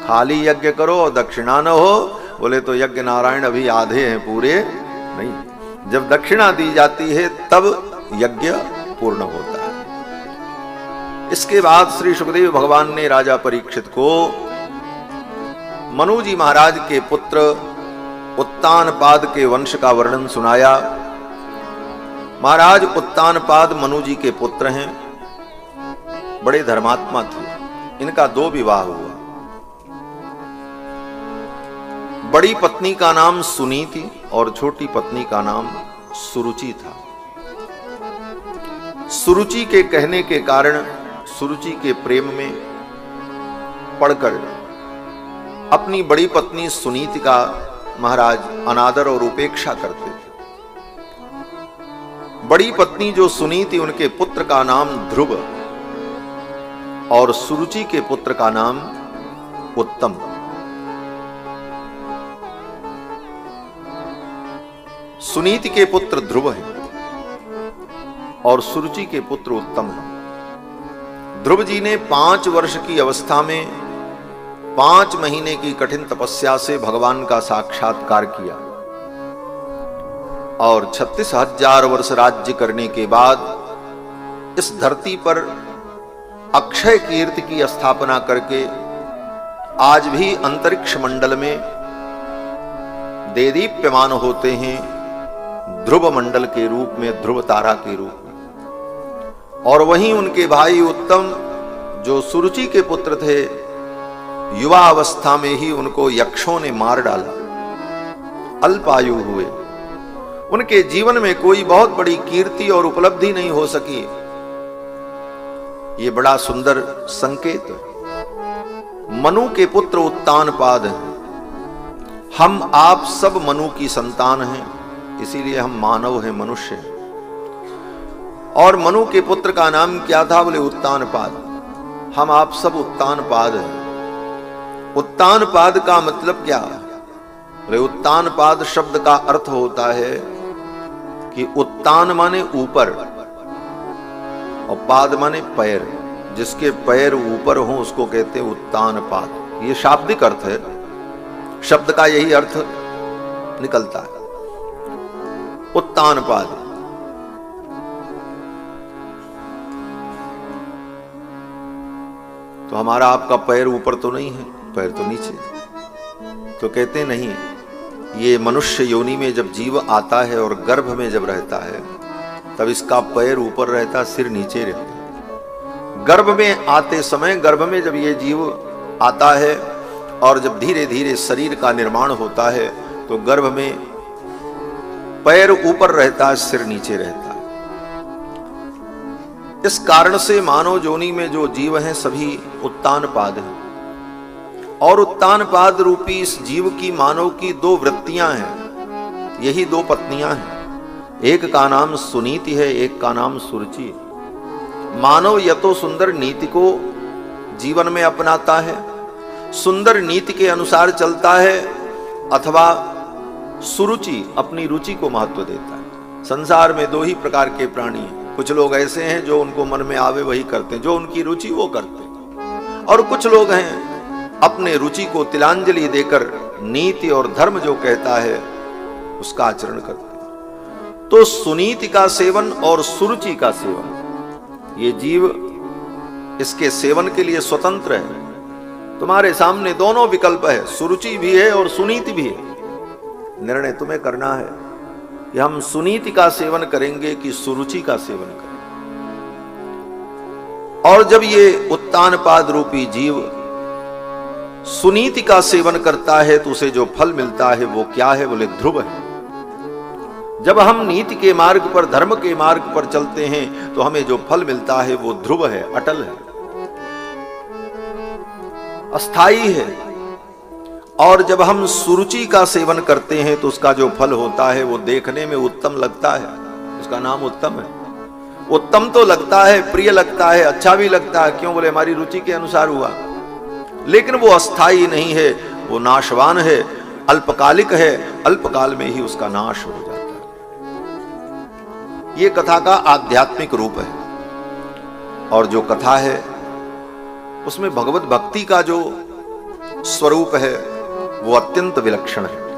खाली यज्ञ करो और दक्षिणा न हो, बोले तो यज्ञ नारायण अभी आधे हैं, पूरे नहीं। जब दक्षिणा दी जाती है तब यज्ञ पूर्ण होता है। इसके बाद श्री सुखदेव भगवान ने राजा परीक्षित को मनु जी महाराज के पुत्र उत्तानपाद के वंश का वर्णन सुनाया। महाराज उत्तानपाद मनु जी के पुत्र हैं, बड़े धर्मात्मा थे। इनका 2 विवाह हुआ। बड़ी पत्नी का नाम सुनीति और छोटी पत्नी का नाम सुरुचि था। सुरुचि के कहने के कारण सुरुचि के प्रेम में पड़कर अपनी बड़ी पत्नी सुनीति का महाराज अनादर और उपेक्षा करते थे। बड़ी पत्नी जो सुनीति, उनके पुत्र का नाम ध्रुव और सुरुचि के पुत्र का नाम उत्तम। सुनीति के पुत्र ध्रुव हैं और सुरुचि के पुत्र उत्तम हैं। ध्रुव जी ने 5 वर्ष की अवस्था में 5 महीने की कठिन तपस्या से भगवान का साक्षात्कार किया और 36,000 वर्ष राज्य करने के बाद इस धरती पर अक्षय कीर्ति की स्थापना करके आज भी अंतरिक्ष मंडल में देदीप्यमान होते हैं ध्रुव मंडल के रूप में, ध्रुव तारा के रूप में। और वहीं उनके भाई उत्तम जो सुरुचि के पुत्र थे, युवा अवस्था में ही उनको यक्षों ने मार डाला, अल्पायु हुए। उनके जीवन में कोई बहुत बड़ी कीर्ति और उपलब्धि नहीं हो सकी। ये बड़ा सुंदर संकेत। मनु के पुत्र उत्तानपाद हैं। हम आप सब मनु की संतान हैं, इसीलिए हम मानव हैं, मनुष्य हैं। और मनु के पुत्र का नाम क्या था? बोले उत्तानपाद। हम आप सब उत्तानपाद हैं। उत्तानपाद का मतलब क्या? बोले उत्तानपाद शब्द का अर्थ होता है कि उत्तान माने ऊपर और पाद माने पैर। जिसके पैर ऊपर हो उसको कहते हैं उत्तानपाद। ये शाब्दिक अर्थ है, शब्द का यही अर्थ निकलता है, उत्तानपाद। तो हमारा आपका पैर ऊपर तो नहीं है, पैर तो नीचे। तो कहते नहीं, ये मनुष्य योनि में जब जीव आता है और गर्भ में जब रहता है तब इसका पैर ऊपर रहता, सिर नीचे रहता। गर्भ में आते समय, गर्भ में जब ये जीव आता है और जब धीरे धीरे शरीर का निर्माण होता है तो गर्भ में पैर ऊपर रहता है, सिर नीचे रहता है। इस कारण से मानव योनि में जो जीव हैं सभी उत्तानपाद हैं। और उत्तानपाद रूपी इस जीव की, मानव की 2 वृत्तियां हैं, यही 2 पत्नियां हैं। एक का नाम सुनीति है, एक का नाम सुरुचि। मानव या तो सुंदर नीति को जीवन में अपनाता है, सुंदर नीति के अनुसार चलता है, अथवा सुरुचि, अपनी रुचि को महत्व देता है। संसार में 2 ही प्रकार के प्राणी हैं। कुछ लोग ऐसे हैं जो उनको मन में आवे वही करते हैं, जो उनकी रुचि वो करते हैं। और कुछ लोग हैं अपने रुचि को तिलांजलि देकर नीति और धर्म जो कहता है उसका आचरण करते हैं। तो सुनीति का सेवन और सुरुचि का सेवन, ये जीव इसके सेवन के लिए स्वतंत्र है। तुम्हारे सामने दोनों विकल्प है, सुरुचि भी है और सुनीति भी है। निर्णय तुम्हें करना है कि हम सुनीति का सेवन करेंगे कि सुरुचि का सेवन करेंगे। और जब ये उत्तानपाद रूपी जीव सुनीति का सेवन करता है तो उसे जो फल मिलता है वो क्या है? बोले ध्रुव है। जब हम नीति के मार्ग पर, धर्म के मार्ग पर चलते हैं तो हमें जो फल मिलता है वो ध्रुव है, अटल है, अस्थाई है। और जब हम सुरुचि का सेवन करते हैं तो उसका जो फल होता है वो देखने में उत्तम लगता है, उसका नाम उत्तम है। उत्तम तो लगता है, प्रिय लगता है, अच्छा भी लगता है। क्यों? बोले हमारी रुचि के अनुसार हुआ। लेकिन वो अस्थाई नहीं है, वो नाशवान है, अल्पकालिक है, अल्पकाल में ही उसका नाश हो जाता है। ये कथा का आध्यात्मिक रूप है। और जो कथा है उसमें भगवत भक्ति का जो स्वरूप है वो अत्यंत विलक्षण है।